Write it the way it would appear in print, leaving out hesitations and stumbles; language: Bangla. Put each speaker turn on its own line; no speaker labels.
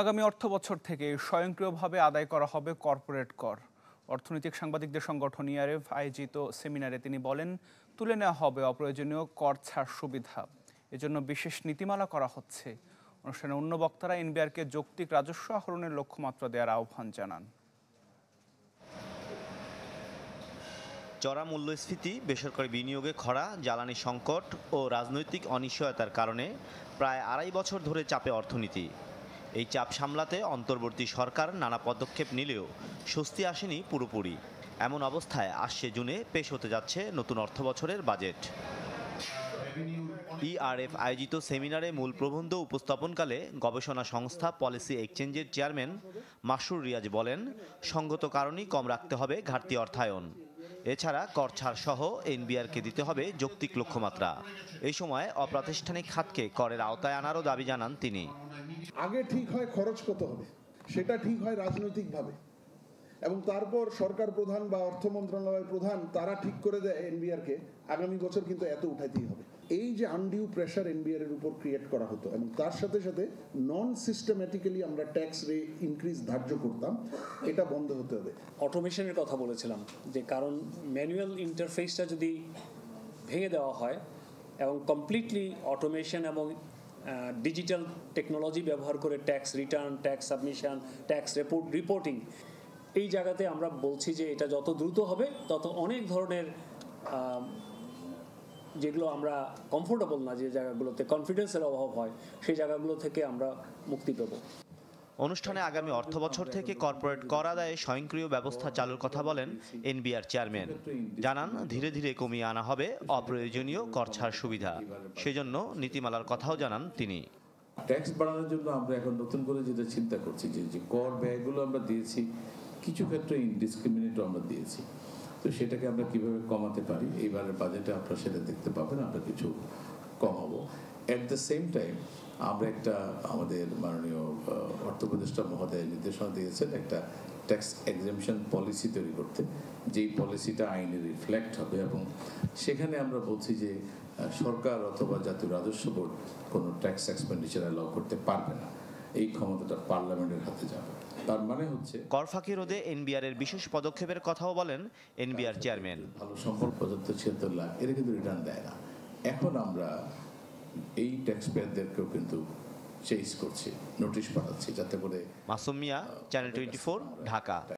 আগামী অর্থবছর থেকে স্বয়ংক্রিয়ভাবে আদায় করা হবে কর্পোরেট কর। অর্থনৈতিক সাংবাদিকদের সংগঠন ইআরএফ আয়োজিত সেমিনারে তিনি বলেন, তুলে নেওয়া হবে অপ্রয়োজনীয় কর ছাড় সুবিধা। এজন্য বিশেষ নীতিমালা করা হচ্ছে। অনুষ্ঠানে অন্য বক্তারা এনবিআরকে যৌক্তিক রাজস্ব আহরণের লক্ষ্যমাত্রা দেওয়ার আহ্বান জানান।
চড়া মূল্যস্ফীতি, বেসরকারি বিনিয়োগে খরা, জ্বালানি সংকট ও রাজনৈতিক অনিশ্চয়তার কারণে প্রায় ২.৫ বছর ধরে চাপে অর্থনীতি। এই চাপ সামলাতে অন্তর্বর্তী সরকার নানা পদক্ষেপ নিলেও স্বস্তি আসেনি পুরোপুরি। এমন অবস্থায় আসছে জুনে পেশ হতে যাচ্ছে নতুন অর্থবছরের বাজেট। ইআরএফ আয়োজিত সেমিনারে মূল প্রবন্ধ উপস্থাপনকালে গবেষণা সংস্থা পলিসি এক্সচেঞ্জের চেয়ারম্যান মাসরুর রিয়াজ বলেন, সঙ্গত কারণেই কম রাখতে হবে ঘাটতি অর্থায়ন। এছাড়া কর ছাড় সহ এনবিআরকে দিতে হবে যৌক্তিক লক্ষ্যমাত্রা। এই সময় অপ্রাতিষ্ঠানিক খাতকে করের আওতায় আনারও দাবি জানান তিনি।
আগে ঠিক হয় খরচ কত হবে, সেটা ঠিক হয় রাজনৈতিকভাবে, এবং তারপর সরকার প্রধান বা অর্থ মন্ত্রণালয়ের প্রধান তারা ঠিক করে দেয় এনবিআরকে আগামী বছর কিন্তু এত উঠাইতেই হবে। এই যে আনডিউ প্রেশার এনবিআর এর উপর ক্রিয়েট করা হতো এবং তার সাথে সাথে নন সিস্টেম্যাটিক্যালি আমরা ট্যাক্স ইনক্রিজ ধার্য করতাম, এটা বন্ধ হতে হবে।
অটোমেশনের কথা বলেছিলাম যে কারণ ম্যানুয়াল ইন্টারফেসটা যদি ভেঙে দেওয়া হয় এবং কমপ্লিটলি অটোমেশন এবং ডিজিটাল টেকনোলজি ব্যবহার করে tax return, tax submission, tax reporting, এই জায়গাতে আমরা বলছি যে এটা যত দ্রুত হবে তত অনেক ধরনের যেগুলো আমরা কমফোর্টেবল না, যে জায়গাগুলোতে কনফিডেন্সের অভাব হয়, সেই জায়গাগুলো থেকে আমরা মুক্তি পাব।
অনুষ্ঠানে আগামী অর্থবছর থেকে কর্পোরেট কর আদায়ে স্বয়ংক্রিয় ব্যবস্থা চালুর কথা বলেন এনবিআর চেয়ারম্যান। জানান, ধীরে ধীরে কমিয়ে আনা হবে অপ্রয়োজনীয় কর ছাড় সুবিধা। সেজন্য নীতিমালার কথাও জানান তিনি।
ট্যাক্স বাড়ানোর জন্য আমরা এখন নতুন করে যেটা চিন্তা করছি যে কর ব্যয়গুলো আমরা দিয়েছি, কিছু ক্ষেত্রে ইনডিসক্রিমিনেটও আমরা দিয়েছি, তো সেটাকে আমরা কিভাবে কমাতে পারি, এইবারের বাজেটে আপনারা সেটা দেখতে পাবেন, আমরা কিছু কমাবো। অ্যাট দ্য সেম টাইম আমরা একটা আমাদের মাননীয় অর্থ উপদেষ্টা মহোদয় নির্দেশনা দিয়েছেন একটা ট্যাক্স এক্সেমশন পলিসি তৈরি করতে, যেই পলিসিটা আইনে রিফ্লেক্ট হবে এবং সেখানে আমরা বলছি যে সরকার অথবা জাতীয় রাজস্ব বোর্ড কোনো ট্যাক্স এক্সপেন্ডিচার অ্যালাউ করতে পারবে না, এই ক্ষমতাটা পার্লামেন্টের হাতে যাবে। তার মানে হচ্ছে
কর ফাঁকি রোধে এনবিআর এর বিশেষ পদক্ষেপের কথাও বলেন এনবিআর চেয়ারম্যান।
ভালো সম্পদ ৭৫-৭৬ লাখ এর কিন্তু রিটার্ন দেয় না। এখন আমরা এই ট্যাক্স পেয়ারদেরকেও কিন্তু চেঞ্জ করছি, নোটিশ পাঠাচ্ছি, যাতে করে।
মাসুম মিয়া, চ্যানেল 24, ঢাকা।